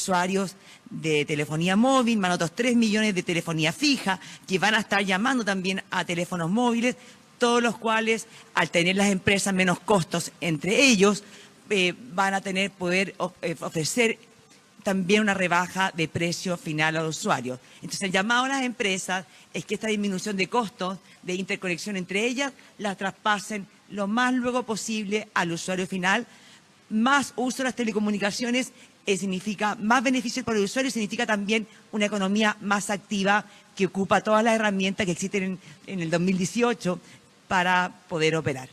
usuarios de telefonía móvil, más otros 3 millones de telefonía fija, que van a estar llamando también a teléfonos móviles, todos los cuales, al tener las empresas menos costos entre ellos, van a poder ofrecer también una rebaja de precio final al usuario. Entonces, el llamado a las empresas es que esta disminución de costos de interconexión entre ellas la traspasen lo más luego posible al usuario final. Más uso de las telecomunicaciones significa más beneficios para el usuario, significa también una economía más activa que ocupa todas las herramientas que existen en el 2018 para poder operar.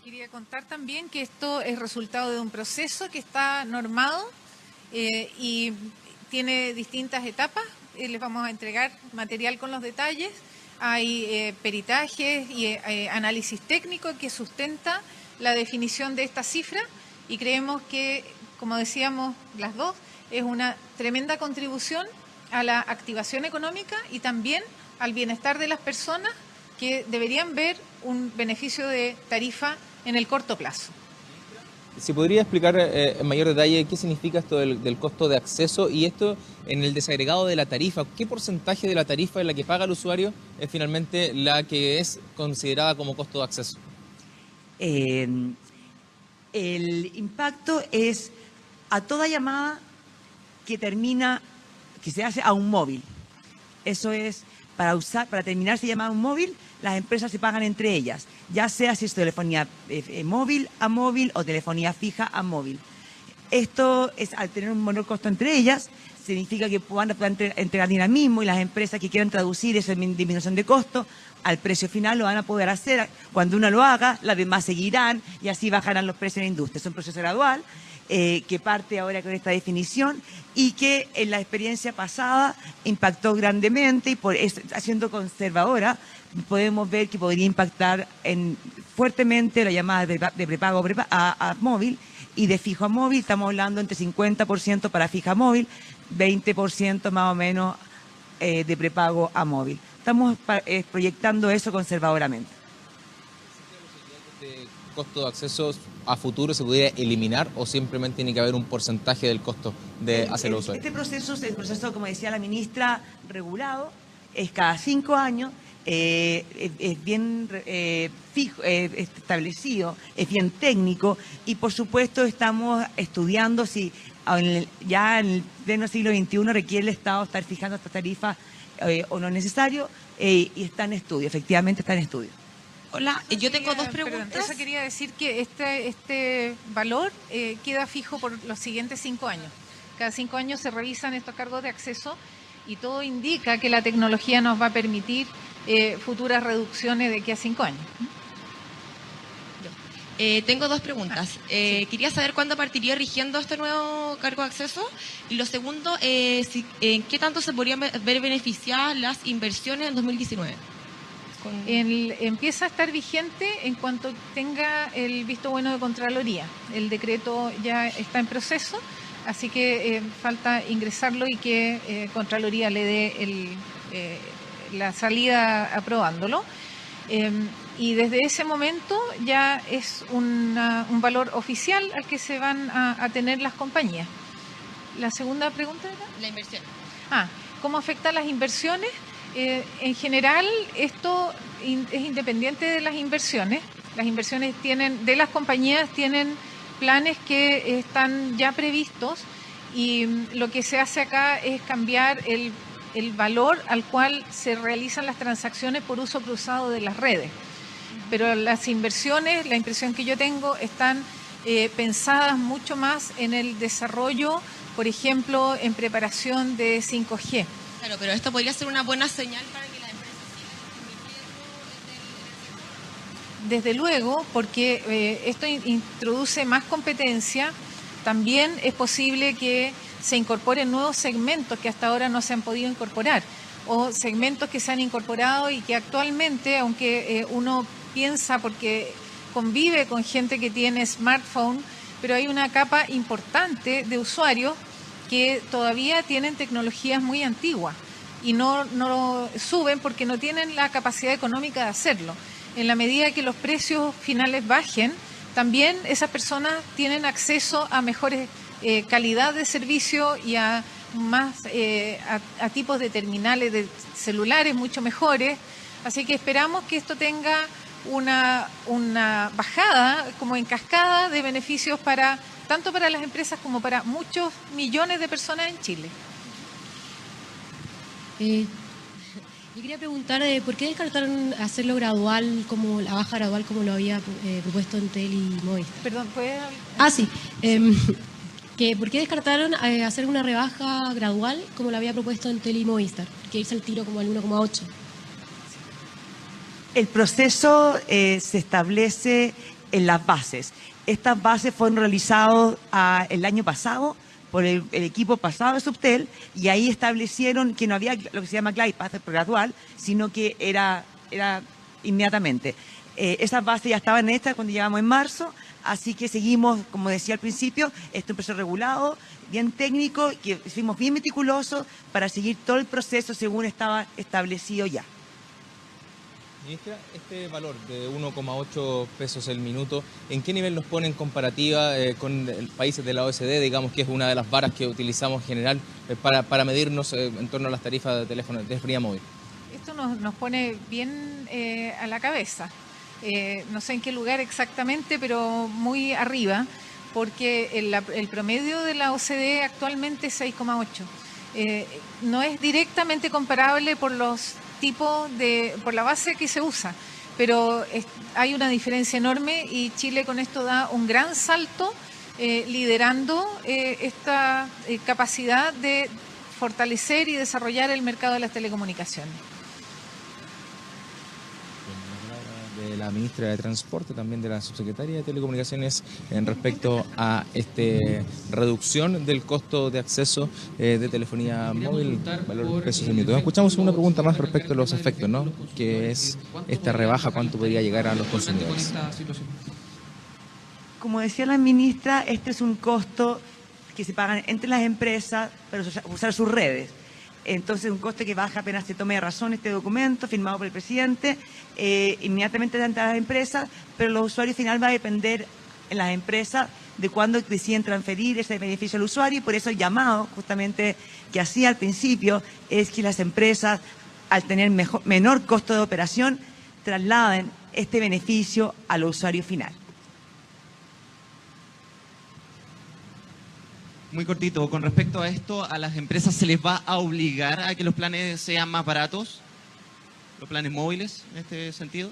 Quería contar también que esto es resultado de un proceso que está normado y tiene distintas etapas. Les vamos a entregar material con los detalles. Hay peritajes y análisis técnico que sustenta la definición de esta cifra y creemos que, como decíamos las dos, es una tremenda contribución a la activación económica y también al bienestar de las personas que deberían ver un beneficio de tarifa en el corto plazo. ¿Se podría explicar en mayor detalle qué significa esto del costo de acceso y esto en el desagregado de la tarifa? ¿Qué porcentaje de la tarifa en la que paga el usuario es finalmente la que es considerada como costo de acceso? El impacto es a toda llamada que se hace a un móvil. Eso es, para terminar esa llamada a un móvil, las empresas se pagan entre ellas, ya sea si es telefonía móvil a móvil o telefonía fija a móvil. Esto es, al tener un menor costo entre ellas, significa que van a entregar dinamismo y las empresas que quieran traducir esa disminución de costo al precio final lo van a poder hacer. Cuando uno lo haga, las demás seguirán y así bajarán los precios en la industria. Es un proceso gradual que parte ahora con esta definición y que en la experiencia pasada impactó grandemente y siendo conservadora, podemos ver que podría impactar fuertemente la llamada de prepago a móvil y de fijo a móvil. Estamos hablando entre 50% para fija móvil, 20% más o menos de prepago a móvil. Estamos proyectando eso conservadoramente. ¿Este costo de acceso a futuro se pudiera eliminar o simplemente tiene que haber un porcentaje del costo hacia los usuarios? Este proceso es el proceso, como decía la ministra, regulado, es cada 5 años. Es bien fijo, establecido, es bien técnico y por supuesto estamos estudiando si ya en el pleno siglo XXI requiere el Estado estar fijando esta tarifa o no es necesario y está en estudio, efectivamente está en estudio. Hola, yo tengo dos preguntas. Perdón, eso quería decir que este valor queda fijo por los siguientes 5 años. Cada 5 años se revisan estos cargos de acceso y todo indica que la tecnología nos va a permitir futuras reducciones de aquí a 5 años. Tengo dos preguntas. Quería saber cuándo partiría rigiendo este nuevo cargo de acceso. Y lo segundo, ¿en qué tanto se podrían ver beneficiadas las inversiones en 2019? Empieza a estar vigente en cuanto tenga el visto bueno de Contraloría. El decreto ya está en proceso, así que falta ingresarlo y que Contraloría le dé la salida aprobándolo. Y desde ese momento ya es un valor oficial al que se van a tener las compañías. ¿La segunda pregunta era? La inversión. ¿Cómo afecta a las inversiones? En general, esto es independiente de las inversiones. Las inversiones de las compañías tienen planes que están ya previstos y lo que se hace acá es cambiar el valor al cual se realizan las transacciones por uso cruzado de las redes. Pero las inversiones, la impresión que yo tengo, están pensadas mucho más en el desarrollo, por ejemplo, en preparación de 5G. Claro, pero esto podría ser una buena señal para que las empresas sigan invirtiendo. Desde luego, porque esto introduce más competencia. También es posible que se incorporen nuevos segmentos que hasta ahora no se han podido incorporar, o segmentos que se han incorporado y que actualmente, aunque uno piensa porque convive con gente que tiene smartphone, pero hay una capa importante de usuarios que todavía tienen tecnologías muy antiguas y no suben porque no tienen la capacidad económica de hacerlo. En la medida que los precios finales bajen, también esas personas tienen acceso a mejores calidad de servicio y a más a tipos de terminales de celulares mucho mejores. Así que esperamos que esto tenga una bajada como en cascada de beneficios tanto para las empresas como para muchos millones de personas en Chile. Yo quería preguntar por qué descartaron hacerlo gradual, como la baja gradual como lo había propuesto Entel y Movistar. Perdón, ¿puedes hablar? Ah, sí. ¿Por qué descartaron hacer una rebaja gradual como lo había propuesto Entel y Movistar? Que irse al tiro como al 1,8. El proceso se establece en las bases. Estas bases fueron realizadas el año pasado por el equipo pasado de Subtel, y ahí establecieron que no había lo que se llama glide path gradual, sino que era inmediatamente. Esas bases ya estaban hechas cuando llegamos en marzo, así que seguimos, como decía al principio, este es un proceso regulado, bien técnico, que fuimos bien meticulosos para seguir todo el proceso según estaba establecido ya. Ministra, este valor de 1,8 pesos el minuto, ¿en qué nivel nos pone en comparativa con países de la OECD, digamos que es una de las varas que utilizamos en general para medirnos en torno a las tarifas de telefonía móvil? Esto nos pone bien a la cabeza. No sé en qué lugar exactamente, pero muy arriba, porque el promedio de la OCDE actualmente es 6,8. No es directamente comparable por la base que se usa, pero hay una diferencia enorme y Chile con esto da un gran salto liderando esta capacidad de fortalecer y desarrollar el mercado de las telecomunicaciones. De la ministra de Transporte, también de la subsecretaria de Telecomunicaciones en respecto a esta reducción del costo de acceso de telefonía móvil, valor pesos el minuto. Escuchamos una pregunta más respecto a los efectos, ¿no? Que es esta rebaja, ¿cuánto podría llegar a los consumidores? Como decía la ministra, este es un costo que se pagan entre las empresas para usar sus redes. Entonces, un coste que baja apenas se tome de razón este documento firmado por el presidente, inmediatamente ante las empresas, pero los usuarios final va a depender en las empresas de cuándo deciden transferir ese beneficio al usuario, y por eso el llamado justamente que hacía al principio es que las empresas, al tener menor costo de operación, trasladen este beneficio al usuario final. Muy cortito, con respecto a esto, ¿a las empresas se les va a obligar a que los planes sean más baratos? ¿Los planes móviles, en este sentido?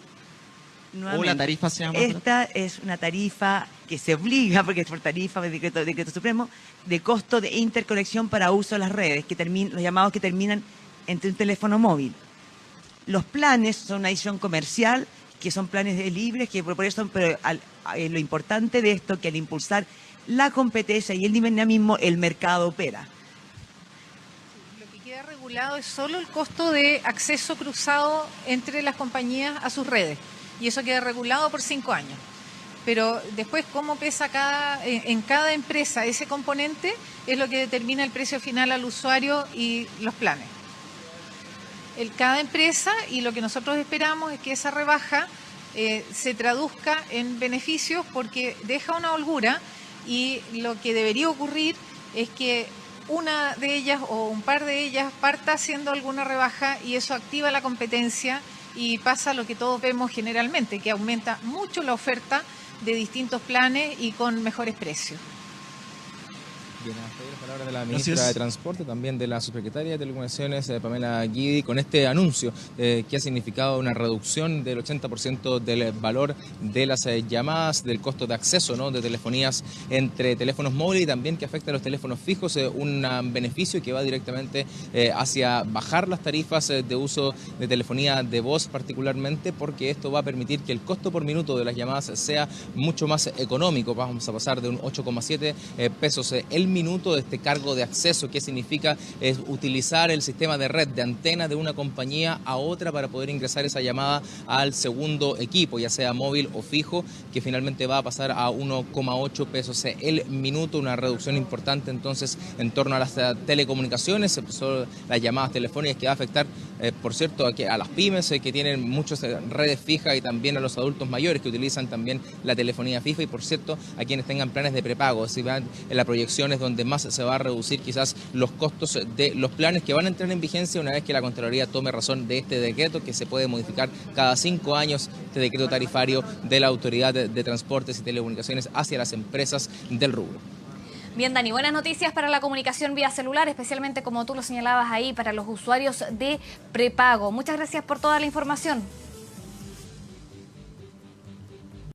¿O la tarifa sea más barata? Esta es una tarifa que se obliga, porque es por tarifa de decreto supremo, de costo de interconexión para uso de las redes, los llamados que terminan entre un teléfono móvil. Los planes son una adición comercial, que son planes libres, que por eso, pero lo importante de esto, que al impulsar la competencia y el dinamismo, el mercado opera. Lo que queda regulado es solo el costo de acceso cruzado entre las compañías a sus redes, y eso queda regulado por 5 años. Pero después, cómo pesa en cada empresa ese componente es lo que determina el precio final al usuario y los planes. Cada empresa, y lo que nosotros esperamos es que esa rebaja se traduzca en beneficios, porque deja una holgura. Y lo que debería ocurrir es que una de ellas o un par de ellas parta haciendo alguna rebaja, y eso activa la competencia y pasa lo que todos vemos generalmente, que aumenta mucho la oferta de distintos planes y con mejores precios. Bien, hasta ahí las palabras de la ministra de Transporte, también de la subsecretaria de Telecomunicaciones, Pamela Guidi, con este anuncio que ha significado una reducción del 80% del valor de las llamadas, del costo de acceso, ¿no?, de telefonías entre teléfonos móviles, y también que afecta a los teléfonos fijos, un beneficio que va directamente hacia bajar las tarifas de uso de telefonía de voz particularmente, porque esto va a permitir que el costo por minuto de las llamadas sea mucho más económico. Vamos a pasar de un 8,7 pesos el minuto de este cargo de acceso, que significa utilizar el sistema de red de antena de una compañía a otra para poder ingresar esa llamada al segundo equipo, ya sea móvil o fijo, que finalmente va a pasar a 1,8 pesos el minuto, una reducción importante entonces en torno a las telecomunicaciones, son las llamadas telefónicas, que va a afectar, por cierto, a las pymes que tienen muchas redes fijas, y también a los adultos mayores que utilizan también la telefonía fija, y por cierto a quienes tengan planes de prepago. Si van en las proyecciones donde más se va a reducir quizás los costos de los planes que van a entrar en vigencia una vez que la Contraloría tome razón de este decreto, que se puede modificar cada 5 años, este decreto tarifario de la Autoridad de Transportes y Telecomunicaciones hacia las empresas del rubro. Bien, Dani, buenas noticias para la comunicación vía celular, especialmente como tú lo señalabas ahí, para los usuarios de prepago. Muchas gracias por toda la información.